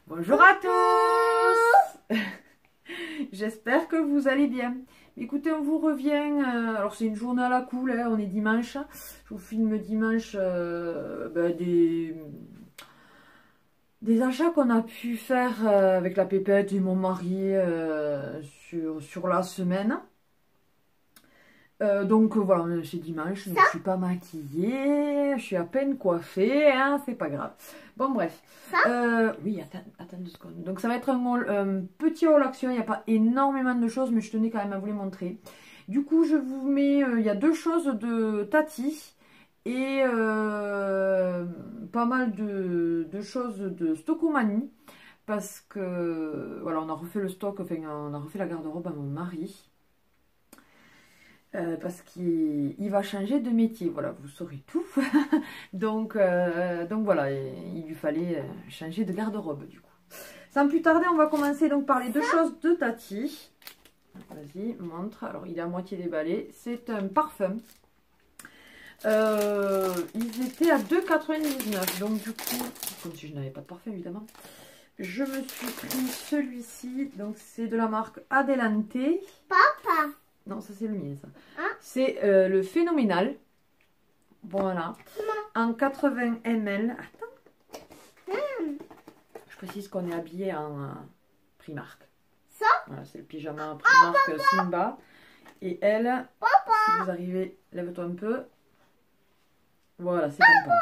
Bonjour à tous. J'espère que vous allez bien. Écoutez, on vous revient, alors c'est une journée à la cool, hein, on est dimanche. Je vous filme dimanche des achats qu'on a pu faire avec la pépette et mon mari sur la semaine. Donc voilà, c'est dimanche, donc je suis pas maquillée, je suis à peine coiffée, hein, c'est pas grave. Bon bref, oui, attends 2 secondes. Donc ça va être un petit haul action, il n'y a pas énormément de choses, mais je tenais quand même à vous les montrer. Du coup, je vous mets, il y a 2 choses de Tati et pas mal de choses de Stockomanie. Parce que, voilà, on a refait le stock, enfin on a refait la garde-robe à mon mari. Parce qu'il va changer de métier, voilà, vous saurez tout. donc voilà, il lui fallait changer de garde-robe du coup. Sans plus tarder, on va commencer donc par les 2 choses de Tati. Vas-y, montre. Alors, il est à moitié déballé. C'est un parfum. Ils étaient à 2,99 €. Donc du coup, comme si je n'avais pas de parfum évidemment, je me suis pris celui-ci. Donc c'est de la marque Adelante. Papa. Non, ça c'est le mien, ça. Hein? C'est le Phénoménal. Voilà. En 80 ml. Attends. Je précise qu'on est habillé en Primark. Ça? Voilà, c'est le pyjama Primark Simba. Et elle, si vous arrivez, lève-toi un peu. Voilà, c'est comme ça.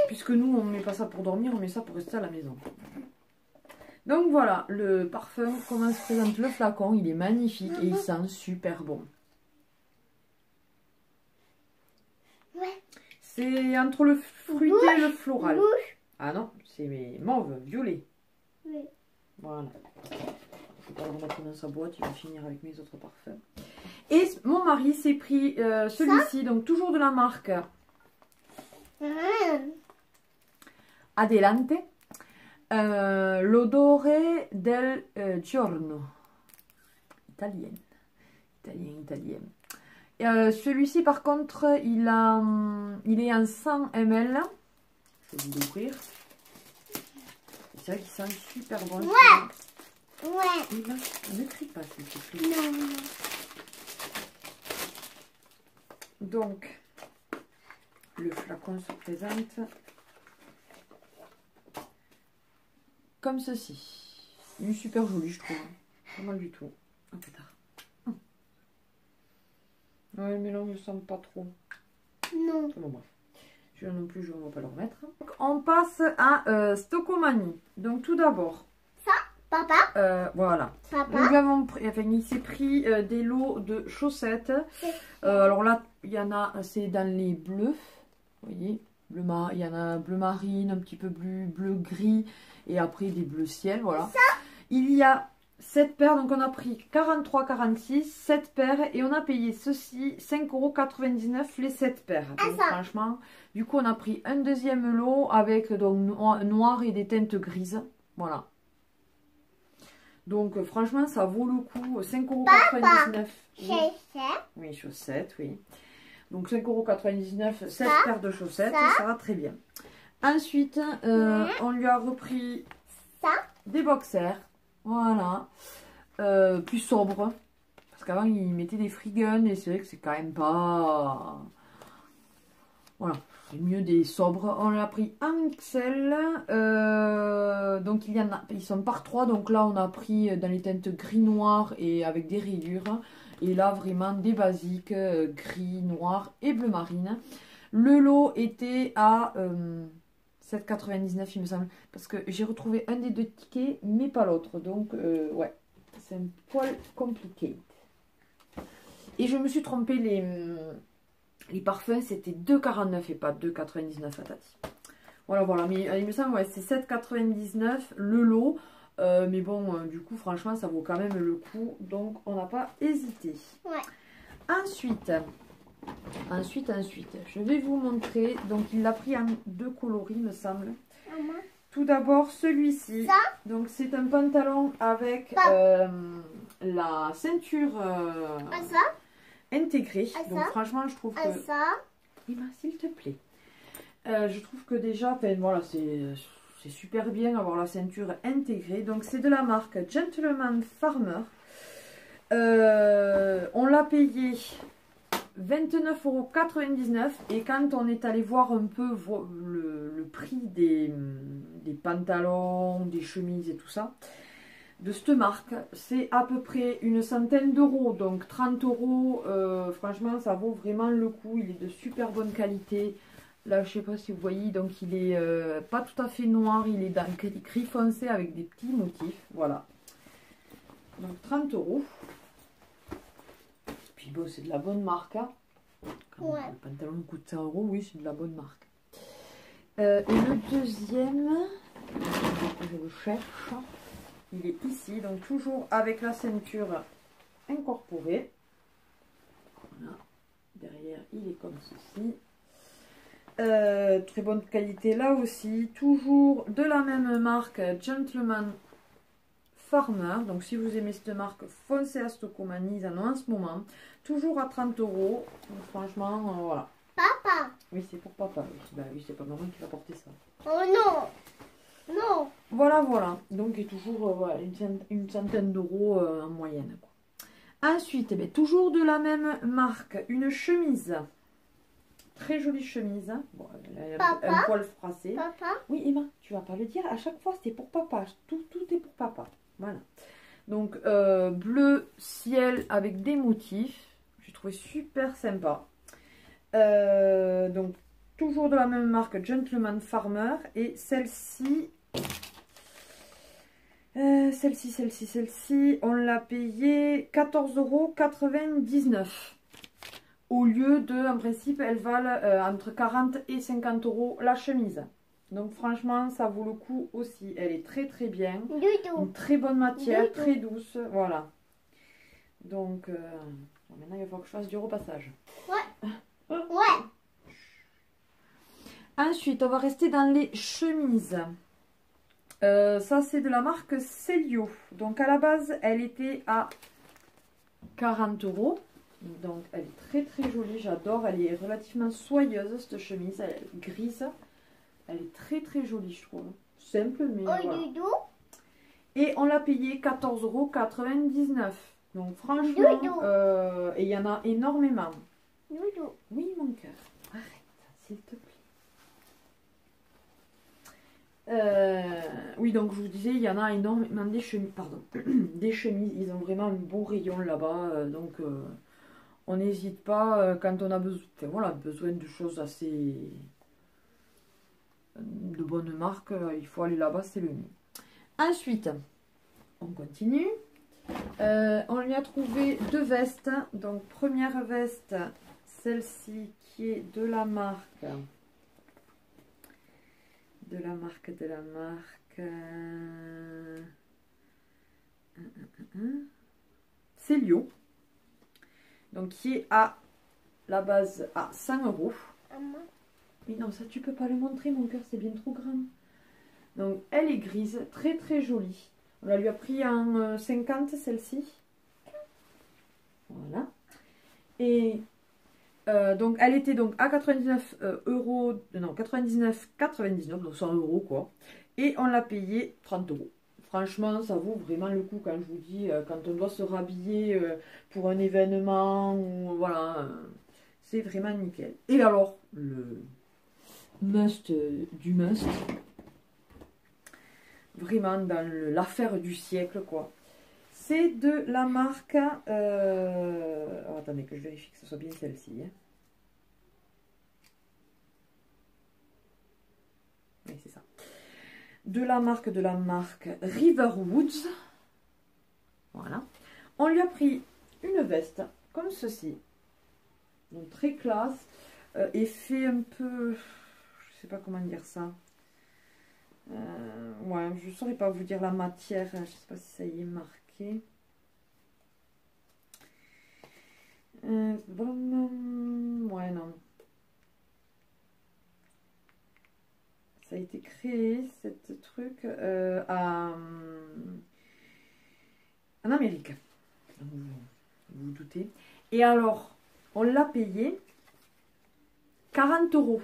Puisque nous, on ne met pas ça pour dormir, on met ça pour rester à la maison. Donc voilà, le parfum, comment se présente le flacon, il est magnifique et il sent super bon. Ouais. C'est entre le fruité et le floral. Ah non, c'est mauve, violet. Oui. Voilà. Je vais pas le remettre dans sa boîte, il va finir avec mes autres parfums. Et mon mari s'est pris celui-ci, donc toujours de la marque Adelante. L'odore del giorno. Italienne. Celui-ci par contre il est en 100 ml. Je vais vous l'ouvrir. C'est vrai qu'il sent super bon. Ouais. Et là, ne crie pas s'il te plaît. Non. Donc le flacon se présente comme ceci. Il est super joli, je trouve. Pas mal du tout. Un peu tard. Ouais, mais là, je ne sens pas trop. Non. Bon, bref. Celui-là non plus, je ne vais pas le remettre. Donc, on passe à Stockomanie. Donc, tout d'abord. Ça, papa. Voilà. Papa. Nous lui avons pris, enfin, il s'est pris des lots de chaussettes. Alors là, il y en a, c'est dans les bleus. Vous voyez, il y en a bleu marine, un petit peu bleu gris. Et après des bleus ciel, voilà. Il y a 7 paires, donc on a pris 43,46, 7 paires. Et on a payé ceci 5,99 € les 7 paires. Donc, franchement, du coup on a pris un deuxième lot avec donc noir et des teintes grises. Voilà. Donc franchement ça vaut le coup, 5,99 €. Chaussettes. Oui, chaussettes, oui. Donc 5,99 €, 7 paires de chaussettes, ça va très bien. Ensuite, on lui a repris des boxers, voilà, plus sobres, parce qu'avant il mettait des free guns et c'est vrai que c'est quand même pas, voilà, c'est mieux des sobres. On l'a pris en XL, donc il y en a, ils sont par 3, donc là on a pris dans les teintes gris noir et avec des rayures, et là vraiment des basiques, gris, noir et bleu marine. Le lot était à 7,99 € il me semble, parce que j'ai retrouvé un des 2 tickets mais pas l'autre, donc ouais, c'est un poil compliqué. Et je me suis trompée, les parfums c'était 2,49 € et pas 2,99 € à Tati. Voilà, mais il me semble, ouais, c'est 7,99 € le lot, mais bon, du coup franchement ça vaut quand même le coup, donc on n'a pas hésité. Ouais. Ensuite, je vais vous montrer. Donc, il l'a pris en 2 coloris, me semble. Maman. Tout d'abord, celui-ci. Donc, c'est un pantalon avec la ceinture intégrée. Donc, franchement, je trouve que... Oui, s'il te plaît. Je trouve que déjà, voilà, c'est super bien avoir la ceinture intégrée. Donc c'est de la marque Gentleman Farmer. On l'a payé 29,99 € et quand on est allé voir un peu le prix des pantalons, des chemises et tout ça, de cette marque, c'est à peu près une centaine d'euros, donc 30 €, franchement ça vaut vraiment le coup, il est de super bonne qualité. Là je sais pas si vous voyez, donc il est pas tout à fait noir, il est dans gris foncé avec des petits motifs, voilà. Donc 30 €. Puis bon, c'est de la bonne marque, hein. Quand Ouais. le pantalon coûte 100 €, oui c'est de la bonne marque. Et le deuxième, je le cherche. Il est ici, donc toujours avec la ceinture incorporée. Voilà. Derrière, il est comme ceci. Très bonne qualité là aussi. Toujours de la même marque, Gentleman Farmer. Donc si vous aimez cette marque, foncez à Stocomanie, ils en ont en ce moment. Toujours à 30 €. Donc, franchement, voilà. Papa. Oui, c'est pour papa. Oui, bah, oui, c'est pas maman qui va porter ça. Oh non. Non. Voilà, voilà. Donc, il y a toujours voilà, une centaine d'euros en moyenne, quoi. Ensuite, eh bien, toujours de la même marque, une chemise. Très jolie chemise. Bon, elle a un poil froissé. Papa. Oui, Emma, tu vas pas le dire. À chaque fois, c'est pour papa. Tout est pour papa. Voilà. Donc, bleu ciel avec des motifs. J'ai trouvé super sympa. Donc, toujours de la même marque, Gentleman Farmer. Et celle-ci, celle-ci, on l'a payé 14,99 € au lieu de, en principe, elles valent entre 40 et 50 € la chemise. Donc franchement, ça vaut le coup aussi. Elle est très très bien. Une très bonne matière, très douce. Voilà. Donc, maintenant, il va falloir que je fasse du repassage. Ouais. Ouais. Ensuite, on va rester dans les chemises. Ça, c'est de la marque Celio. Donc, à la base, elle était à 40 €. Donc, elle est très très jolie. J'adore. Elle est relativement soyeuse, cette chemise. Elle est grise. Elle est très très jolie, je trouve. Simple, mais voilà. Et on l'a payé 14,99 €. Donc, franchement, et il y en a énormément. Oui, mon cœur. Arrête, s'il te plaît. Oui, donc je vous disais, il y en a énormément des chemises. Pardon, des chemises. Ils ont vraiment un beau rayon là-bas. Donc, on n'hésite pas quand on a besoin, voilà, besoin de choses assez de bonne marque. Il faut aller là-bas, c'est le mieux. Ensuite, on continue. On lui a trouvé deux vestes. Donc, première veste, celle-ci qui est de la marque. Celio. Donc, qui est à la base à 100 €. Mais non, ça tu peux pas le montrer, mon cœur, c'est bien trop grand. Donc, elle est grise, très très jolie. On la lui a pris en 50, celle-ci. Voilà. Et donc, elle était donc à 99 €, non, 99,99, donc 100 € quoi. Et on l'a payé 30 €. Franchement, ça vaut vraiment le coup quand je vous dis, quand on doit se rhabiller pour un événement, ou voilà, c'est vraiment nickel. Et alors, le must du must, vraiment dans l'affaire du siècle, quoi. C'est de la marque, oh, attendez que je vérifie que ce soit bien celle-ci. Hein. Oui, c'est ça. De la marque Riverwoods. Voilà. On lui a pris une veste comme ceci. Donc très classe. Effet un peu... Je sais pas comment dire ça. Ouais, je ne saurais pas vous dire la matière. Je sais pas si ça y est marqué. Ouais, non. Ça a été créé, cette truc, en Amérique. Vous vous doutez. Et alors, on l'a payé 40 €.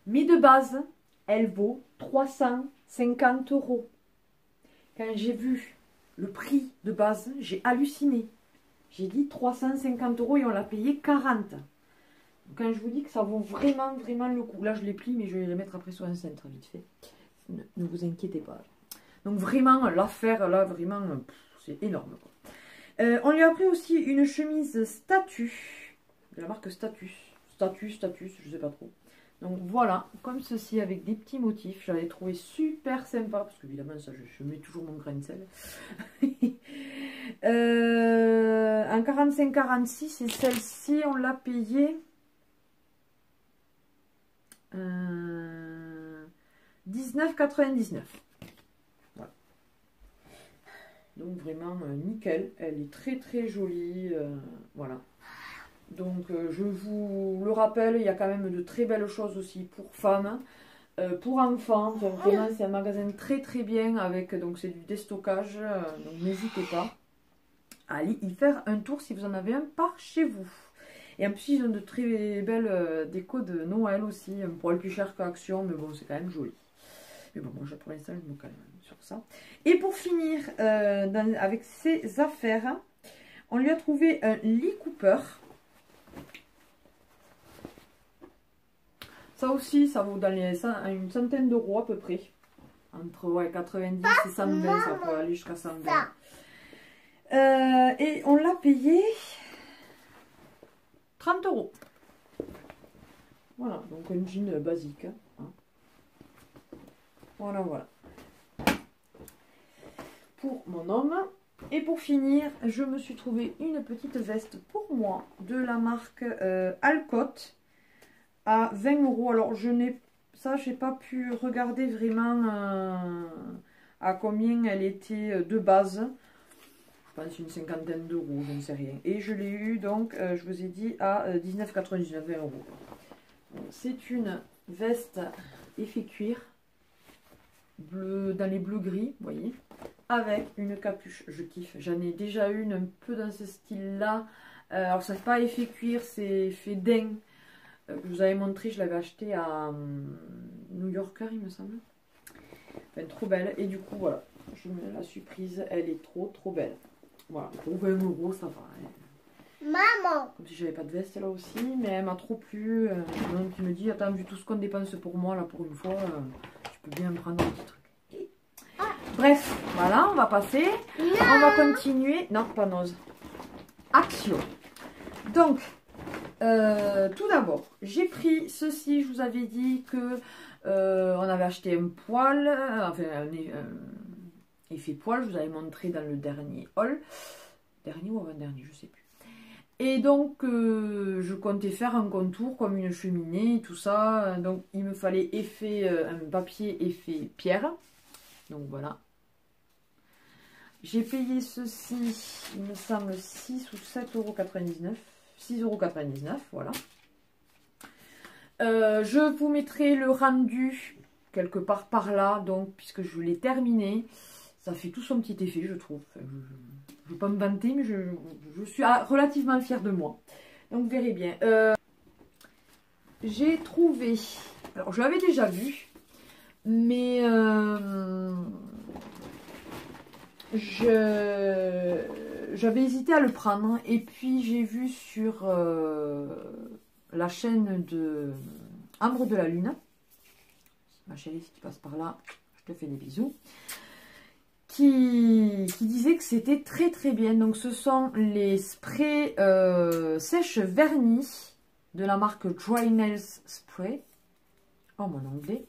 Mais de base, elle vaut 350 €. Quand j'ai vu le prix de base, j'ai halluciné. J'ai dit 350 € et on l'a payé 40. Quand je vous dis que ça vaut vraiment, vraiment le coup. Là, je les plie, mais je vais les mettre après sur un cintre, vite fait. Ne vous inquiétez pas. Donc, vraiment, l'affaire, là, vraiment, c'est énorme, quoi. On lui a pris aussi une chemise Status, de la marque Status, je sais pas trop. Donc voilà, comme ceci avec des petits motifs, j'avais trouvé super sympa, parce qu'évidemment ça je mets toujours mon grain de sel. En 45-46 et celle-ci on l'a payée 19,99. Voilà. Donc vraiment nickel, elle est très très jolie, voilà. Donc je vous le rappelle, il y a quand même de très belles choses aussi pour femmes, pour enfants. Donc, vraiment c'est un magasin très très bien avec, donc c'est du déstockage, donc n'hésitez pas à aller y faire un tour si vous en avez un par chez vous. Et en plus ils ont de très belles décos de Noël aussi, pour le plus cher qu'Action, mais bon c'est quand même joli. Mais bon, moi pour l'instant je me calme sur ça. Et pour finir avec ces affaires, on lui a trouvé un Lee Cooper. Ça aussi, ça vaut dans une centaine d'euros à peu près. Entre 90 et 120, ça peut aller jusqu'à 120. Et on l'a payé 30 €. Voilà, donc un jean basique. Hein. Voilà, voilà. Pour mon homme. Et pour finir, je me suis trouvé une petite veste pour moi de la marque Alcott à 20 €. Alors je n'ai pas pu regarder vraiment à combien elle était de base. Je pense une cinquantaine d'euros, je ne sais rien. Et je l'ai eu donc, je vous ai dit, à 19,99 €. C'est une veste effet cuir, bleu, dans les bleus gris, vous voyez, avec une capuche. Je kiffe. J'en ai déjà une un peu dans ce style-là. Alors ça n'est pas effet cuir, c'est effet daim. Que je vous avais montré, je l'avais acheté à New Yorker, il me semble. Enfin, trop belle. Et du coup, voilà, je me la suis prise. Elle est trop, trop belle. Voilà, pour 20 €, ça va. Hein. Maman! Comme si j'avais pas de veste là aussi, mais elle m'a trop plu. Donc, il me dit, attends, vu tout ce qu'on dépense pour moi, là, pour une fois, tu peux bien me prendre un petit truc. Bref, voilà, on va passer. Non. On va continuer. Non, pas nose. Action. Donc, tout d'abord, j'ai pris ceci. Je vous avais dit que on avait acheté un poil, enfin un effet poil. Je vous avais montré dans le dernier haul, dernier ou avant-dernier, je sais plus. Et donc, je comptais faire un contour comme une cheminée, tout ça. Donc, il me fallait un papier effet pierre. Donc voilà. J'ai payé ceci, il me semble 6 ou 7,99 €. 6,99 €, voilà. Je vous mettrai le rendu quelque part par là, donc puisque je l'ai terminé. Ça fait tout son petit effet, je trouve. Enfin, je ne veux pas me vanter, mais je suis relativement fière de moi. Donc vous verrez bien. J'ai trouvé, alors je l'avais déjà vu, mais j'avais hésité à le prendre. Et puis j'ai vu sur la chaîne de Ambre de la Lune, ma chérie, si tu passes par là, je te fais des bisous, qui disait que c'était très très bien. Donc ce sont les sprays sèche vernis de la marque Dry Nails Spray. Oh mon anglais.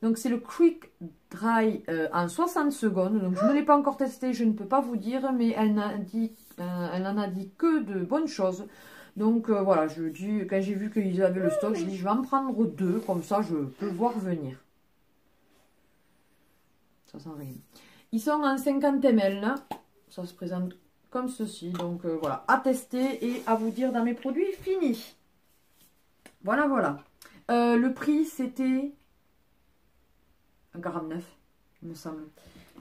Donc c'est le Quick Dry en 60 secondes. Donc je ne l'ai pas encore testé, je ne peux pas vous dire, mais elle n'en a dit que de bonnes choses. Donc voilà, quand j'ai vu qu'ils avaient le stock, je dis je vais en prendre 2, comme ça je peux voir venir. Ça sent rien. Ils sont en 50 ml, ça se présente comme ceci. Donc voilà, à tester et à vous dire dans mes produits finis. Voilà, voilà. Le prix c'était 49, il me semble.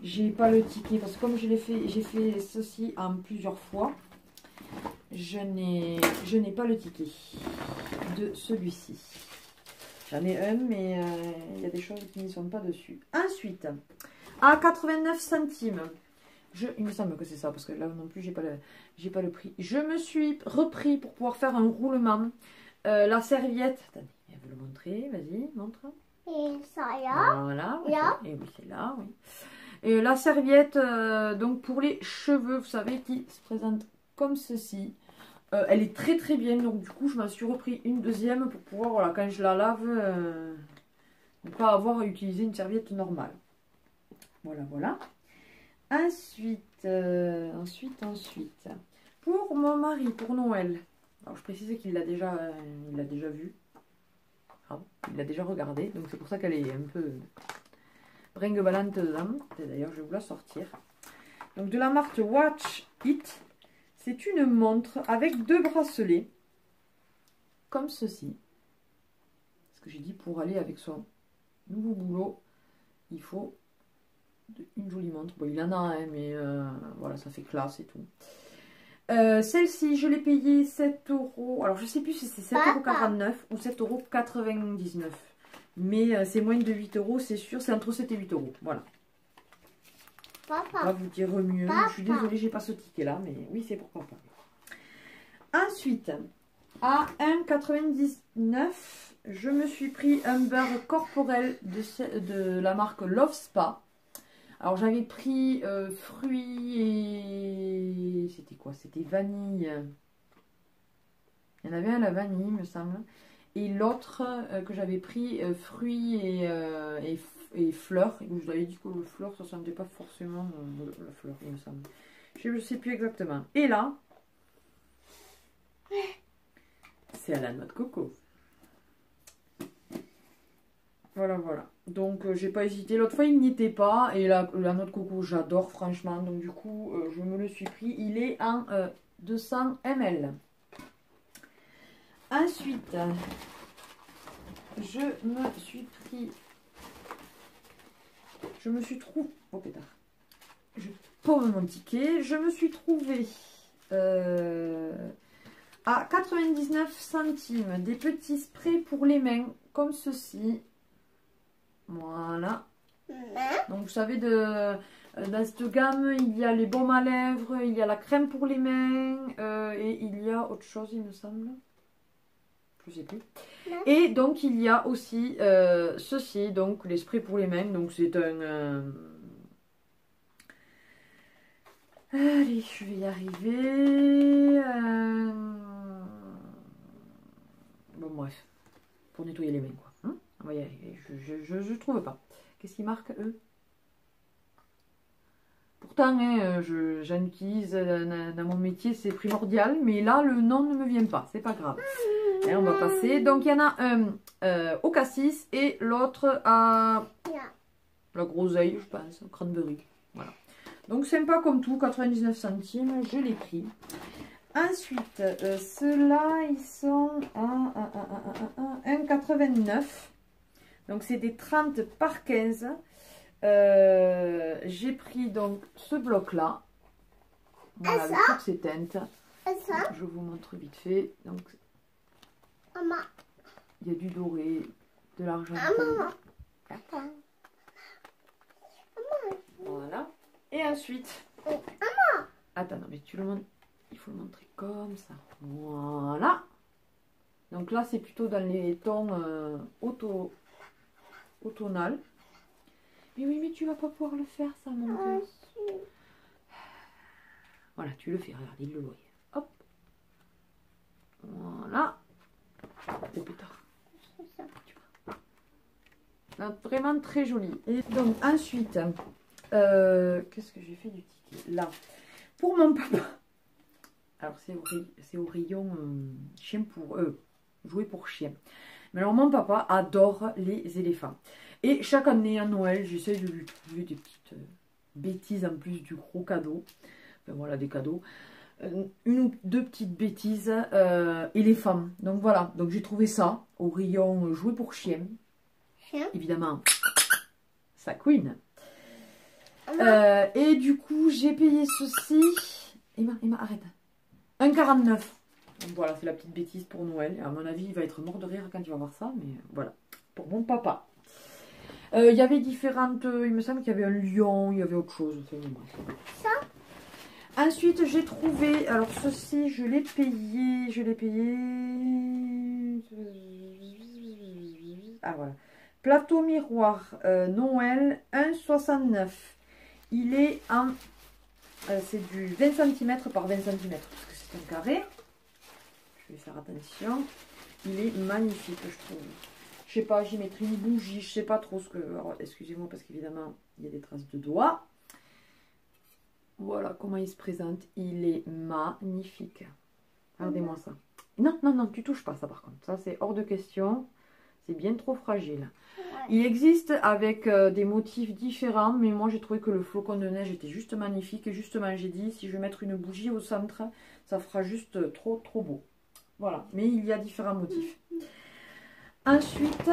J'ai pas le ticket parce que comme j'ai fait ceci en plusieurs fois, je n'ai pas le ticket de celui-ci. J'en ai un, mais il y a des choses qui n'y sont pas dessus. Ensuite, à 89 centimes, il me semble que c'est ça, parce que là non plus, j'ai pas le prix. Je me suis repris pour pouvoir faire un roulement. La serviette, attendez, elle veut le montrer, vas-y, montre. Et ça là. Voilà, oui, Là. et oui, c'est là, oui. Et la serviette, donc pour les cheveux, vous savez, qui se présente comme ceci. Elle est très très bien, donc du coup, je m'en suis repris une deuxième pour pouvoir, voilà, quand je la lave, ne pas avoir à utiliser une serviette normale. Voilà, voilà. Ensuite, pour mon mari, pour Noël, alors je précise qu'il l'a déjà vu. Ah, il l'a déjà regardé, donc c'est pour ça qu'elle est un peu brinque-ballante dedans. D'ailleurs, je vais vous la sortir. Donc de la marque Watch It, c'est une montre avec 2 bracelets, comme ceci. Ce que j'ai dit, pour aller avec son nouveau boulot, il faut une jolie montre. Bon, il en a un, mais voilà, ça fait classe et tout. Celle-ci, je l'ai payée 7 €. Alors, je ne sais plus si c'est 7,49 € ou 7,99 €. Mais c'est moins de 8 €, c'est sûr. C'est entre 7 et 8 €. Voilà. Papa. On va vous dire mieux. Papa. Je suis désolée, j'ai pas ce ticket-là. Mais oui, c'est pour papa. Ensuite, à 1,99 €, je me suis pris un beurre corporel de la marque Love Spa. Alors j'avais pris fruits et... C'était quoi? C'était vanille. Il y en avait un à la vanille, me semble. Et l'autre que j'avais pris fruits et fleurs. Et je vous avais dit que le fleur, ça ne sentait pas forcément la fleur, il me semble. Je ne sais plus exactement. Et là, c'est à la noix de coco. Voilà, voilà. Donc, j'ai pas hésité. L'autre fois, il n'y était pas. Et la noix de coco, j'adore, franchement. Donc, du coup, je me le suis pris. Il est en 200 ml. Ensuite, je me suis trouvé... Oh, pétard. Je paume mon ticket. Je me suis trouvé à 99 centimes des petits sprays pour les mains, comme ceci. Voilà. Donc, vous savez, dans cette gamme, il y a les baumes à lèvres, il y a la crème pour les mains, et il y a autre chose, il me semble. Je sais plus. Et donc, il y a aussi ceci, donc les sprays pour les mains. Donc, c'est un... Allez, je vais y arriver. Bon, bref. Pour nettoyer les mains, quoi. On va y arriver. Je trouve pas. Qu'est-ce qu'ils marquent, eux? Pourtant, hein, j'en utilise dans mon métier, c'est primordial. Mais là, le nom ne me vient pas. C'est pas grave. Et on va passer. Donc, il y en a un au cassis et l'autre à la groseille, je pense, au cranberry. Voilà. Donc, sympa comme tout. 99 centimes, je l'ai pris. Ensuite, ceux-là, ils sont à 1,89 €. Donc, c'est des 30 par 15. J'ai pris donc ce bloc-là. Voilà, avec toutes ces teintes. Je vous montre vite fait. Donc, il y a du doré, de l'argenté. Voilà. Et ensuite... Attends, non, mais tu le montres. Il faut le montrer comme ça. Voilà. Donc là, c'est plutôt dans les tons automnal. Mais oui, mais tu vas pas pouvoir le faire, ça, mon Dieu. Voilà, tu le fais. Regarde, il le voit. Hop. Voilà. Oh, pétard. Là, vraiment très joli. Et donc, ensuite, qu'est-ce que j'ai fait du ticket? Là, pour mon papa. Alors, c'est au rayon chien pour jouer pour chien. Mais alors, mon papa adore les éléphants. Et chaque année à Noël, j'essaie de lui trouver des petites bêtises en plus du gros cadeau. Enfin, voilà, des cadeaux. Une ou deux petites bêtises éléphants. Donc, voilà. Donc, j'ai trouvé ça au rayon jouer pour chien. Évidemment, sa queen. Et du coup, j'ai payé ceci. Emma, arrête. 1,49 €. Donc voilà, c'est la petite bêtise pour Noël. À mon avis, il va être mort de rire quand il va voir ça, mais voilà. pour mon papa. Il y avait différentes... il me semble qu'il y avait un lion, il y avait autre chose. Ça. Ensuite, j'ai trouvé... Alors, ceci, je l'ai payé. Ah, voilà. Plateau miroir Noël 1,69. Il est en... c'est du 20 cm par 20 cm. Parce que c'est un carré. Je vais faire attention. Il est magnifique, je trouve. Je sais pas, j'y mettrai une bougie. Je sais pas trop ce que... Excusez-moi parce qu'évidemment, il y a des traces de doigts. Voilà comment il se présente. Il est magnifique. Regardez-moi ça. Non, non, non, tu touches pas ça par contre. Ça, c'est hors de question. C'est bien trop fragile. Ouais. Il existe avec des motifs différents. Mais moi, j'ai trouvé que le flocon de neige était juste magnifique. Et justement, j'ai dit, si je vais mettre une bougie au centre, ça fera juste trop, trop beau. Voilà. Mais il y a différents motifs. Ensuite...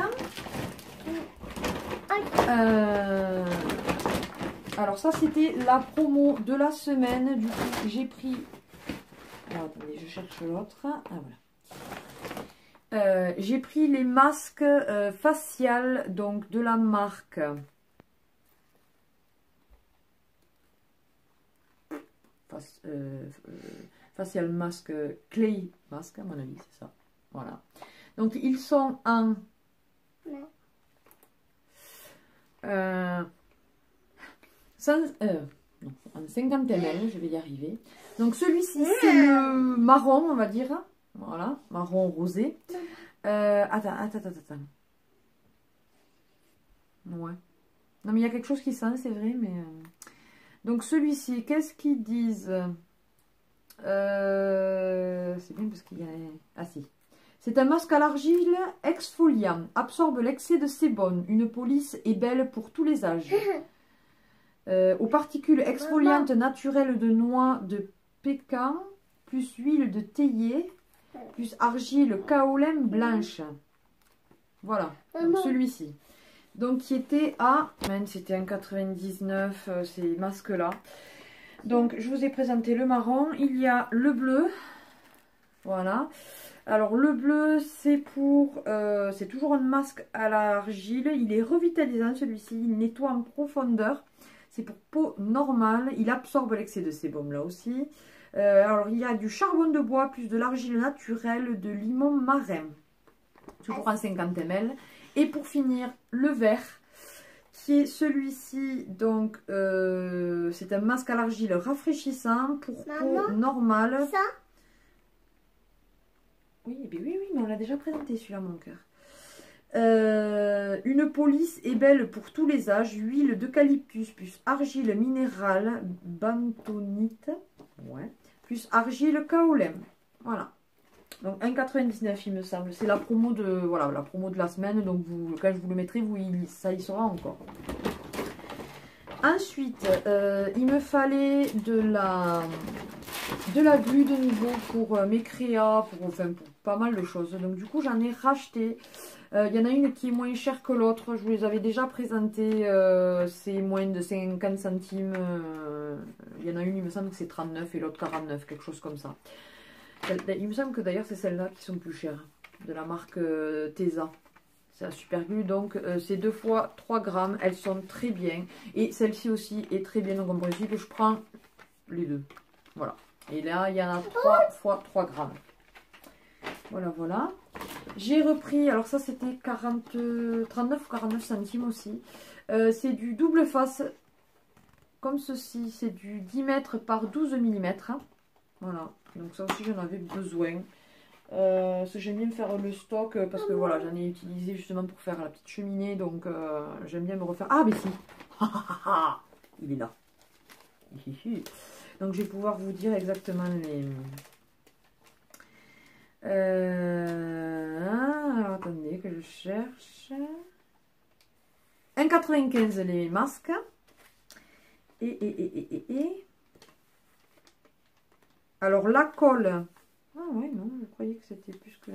alors ça c'était la promo de la semaine. Du coup j'ai pris... Alors, attendez, je cherche l'autre. Ah voilà. J'ai pris les masques faciales donc de la marque Facial Mask Clay Mask à mon avis, c'est ça. Voilà. Donc ils sont en... en 50 ml, je vais y arriver. Donc celui-ci, c'est le marron, on va dire. Voilà, marron rosé. Attends. Ouais. Non, mais il y a quelque chose qui sent, c'est vrai, mais... Donc celui-ci, qu'est-ce qu'ils disent? C'est bien parce qu'il y a... Ah si. C'est un masque à l'argile exfoliant. Absorbe l'excès de sébum. Une police est belle pour tous les âges. Aux particules exfoliantes naturelles de noix de pécan, plus huile de théier, plus argile kaolin blanche. Voilà, celui-ci. Donc, qui était à... C'était un 99, ces masques-là. Donc, je vous ai présenté le marron. Il y a le bleu. Voilà. Alors, le bleu, c'est pour... c'est toujours un masque à l'argile. Il est revitalisant, celui-ci. Il nettoie en profondeur. C'est pour peau normale. Il absorbe l'excès de sébum là aussi. Alors, il y a du charbon de bois plus de l'argile naturelle de limon marin. Toujours en 50 ml. Et pour finir, le vert, qui est celui-ci. Donc, c'est un masque à l'argile rafraîchissant pour peau normale. Ça? Oui, mais on l'a déjà présenté celui-là, mon cœur. Une police est belle pour tous les âges. Huile d'eucalyptus plus argile minérale bentonite, ouais, plus argile kaolin. Voilà. Donc 1,99 il me semble. C'est la promo de voilà, la promo de la semaine. Donc vous, quand je vous le mettrai, ça y sera encore. Ensuite, il me fallait de la glue de nouveau pour mes créas, pour pas mal de choses. Donc du coup j'en ai racheté. Il y en a une qui est moins chère que l'autre. Je vous les avais déjà présentées. C'est moins de 50 centimes. Il y en a une, il me semble que c'est 39 et l'autre 49, quelque chose comme ça. Il me semble que d'ailleurs c'est celles-là qui sont plus chères. De la marque Tesa. C'est la super glue. Donc c'est 2 fois 3 grammes. Elles sont très bien. Et celle-ci aussi est très bien. Donc en principe je prends les deux. Voilà. Et là il y en a 3 fois 3 grammes. Voilà, voilà. J'ai repris, alors ça c'était 39 ou 49 centimes aussi. C'est du double face, comme ceci. C'est du 10 mètres par 12 mm. Voilà, donc ça aussi j'en avais besoin. J'aime bien faire le stock parce que voilà, j'en ai utilisé justement pour faire la petite cheminée. Donc j'aime bien me refaire. Ah, mais si il est là. Donc je vais pouvoir vous dire exactement les... alors attendez que je cherche. 1,95 les masques. Alors la colle. Ah ouais, non, je croyais que c'était plus que...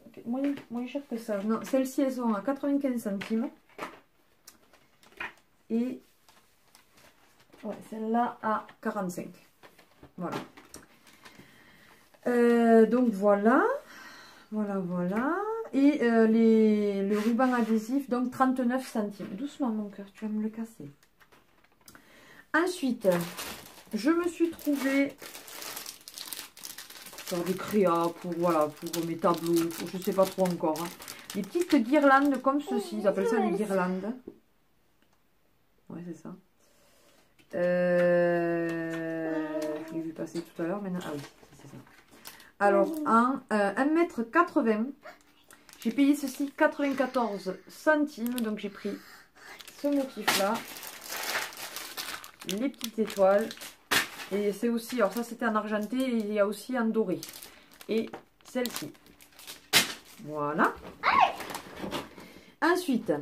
Okay, moins cher que ça. Non, celles-ci elles sont à 95 centimes. Et ouais, celle-là à 45. Voilà. Donc voilà. Et le ruban adhésif, donc 39 centimes. Doucement mon cœur, tu vas me le casser. Ensuite, je me suis trouvé genre des créas pour, voilà, pour mes tableaux, pour, je sais pas trop encore. Hein. Des petites guirlandes comme ceci, ils appellent ça des guirlandes. Ouais, c'est ça. Je l'ai vu passer tout à l'heure, maintenant. Ah oui, c'est ça. Alors, en 1,80 m, j'ai payé ceci 94 centimes. Donc, j'ai pris ce motif-là, les petites étoiles. Et c'est aussi, alors ça c'était en argenté, et il y a aussi en doré. Et celle-ci. Voilà. Ensuite,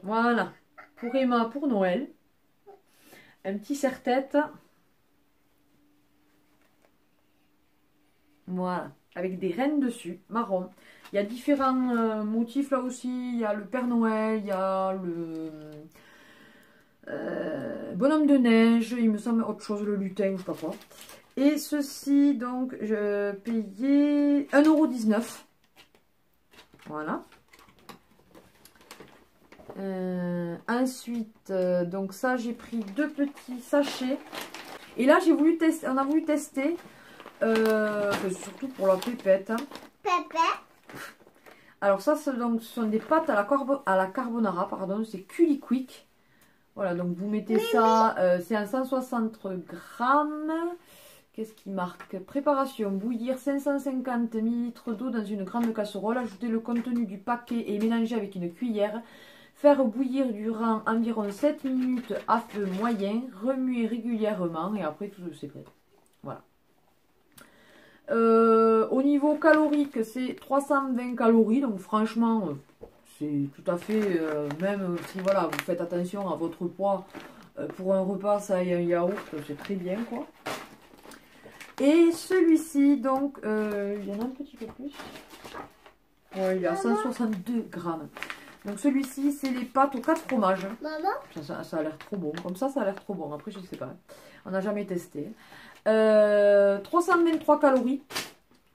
voilà, pour Emma, pour Noël, un petit serre-tête. Voilà, avec des rennes dessus, marron. Il y a différents motifs là aussi. Il y a le Père Noël, il y a le bonhomme de neige, il me semble autre chose, le lutin, je sais pas quoi. Et ceci, donc, je payais 1,19 €. Voilà. Ensuite, donc ça, j'ai pris 2 petits sachets. Et là, j'ai voulu tester, on a voulu tester, surtout pour la pépette. Hein. Pépette. Alors ça, donc, ce sont des pâtes à la carbonara, pardon, c'est Culi Quick. Voilà, donc vous mettez ça, c'est un 160 grammes. Qu'est-ce qui marque? Préparation, bouillir 550 ml d'eau dans une grande casserole. Ajouter le contenu du paquet et mélanger avec une cuillère. Faire bouillir durant environ 7 minutes à feu moyen. Remuer régulièrement et après tout c'est prêt. Voilà. Au niveau calorique, c'est 320 calories. Donc franchement... c'est tout à fait, même si voilà, vous faites attention à votre poids, pour un repas, ça et un yaourt, c'est très bien quoi. Et celui-ci, donc, il y en a un petit peu plus. Ouais, il y a 162 grammes. Donc celui-ci, c'est les pâtes aux 4 fromages. Maman. Ça a l'air trop bon. Comme ça a l'air trop bon. Après, je sais pas. On n'a jamais testé. 323 calories.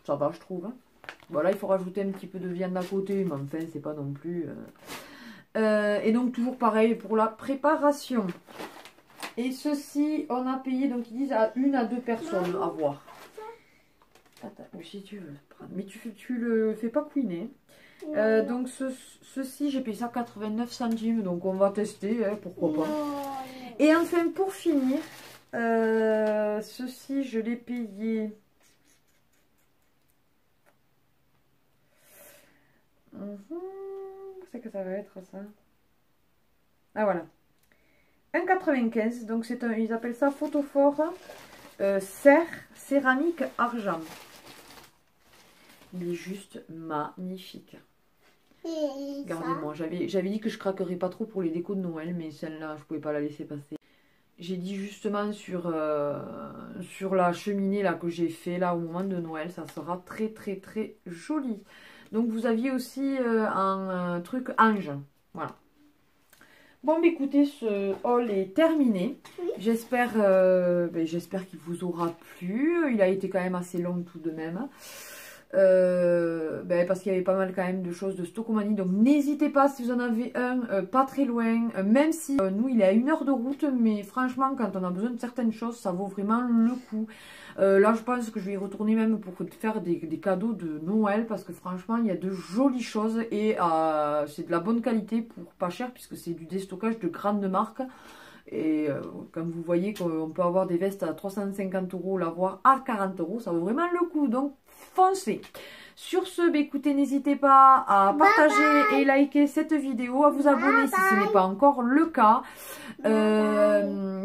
Ça va, je trouve. Hein. Voilà, il faut rajouter un petit peu de viande à côté, mais enfin, c'est pas non plus... et donc, toujours pareil pour la préparation. Et ceci, on a payé, donc ils disent à 1 à 2 personnes à voir. Attends, si tu veux prendre. Mais tu le fais pas couiner. Donc, ceci, j'ai payé ça 89 centimes, donc on va tester, hein, pourquoi pas. Et enfin, pour finir, ceci, je l'ai payé... C'est que ça va être ça. Ah voilà. 1,95. Donc c'est un, ils appellent ça photophore serre céramique argent. Il est juste magnifique. Regardez-moi, j'avais dit que je craquerais pas trop pour les décos de Noël, mais celle-là, je pouvais pas la laisser passer. J'ai dit justement sur la cheminée là que j'ai fait là au moment de Noël, ça sera très très très joli. Donc vous aviez aussi un truc ange. Voilà. Bon, bah, écoutez, ce haul est terminé. Oui. J'espère qu'il vous aura plu. Il a été quand même assez long tout de même. Parce qu'il y avait pas mal quand même de choses de Stocomanie. Donc n'hésitez pas si vous en avez un pas très loin. Même si nous il est à 1 heure de route. Mais franchement quand on a besoin de certaines choses ça vaut vraiment le coup. Là je pense que je vais y retourner même pour faire des cadeaux de Noël. Parce que franchement il y a de jolies choses. Et c'est de la bonne qualité pour pas cher. Puisque c'est du déstockage de grandes marques. Et comme vous voyez qu'on peut avoir des vestes à 350 €, l'avoir à 40 €. Ça vaut vraiment le coup. Donc foncez. Sur ce, bah, écoutez, n'hésitez pas à partager et liker cette vidéo, à vous abonner si ce n'est pas encore le cas.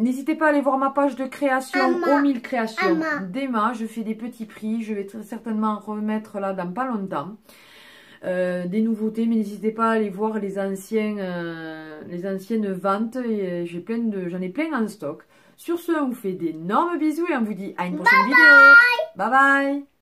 N'hésitez pas à aller voir ma page de création aux 1000 créations d'Emma. Je fais des petits prix, je vais très certainement remettre là dans pas longtemps des nouveautés, mais n'hésitez pas à aller voir les anciennes ventes. Et j'en ai plein en stock. Sur ce, on vous fait d'énormes bisous et on vous dit à une prochaine vidéo. Bye bye.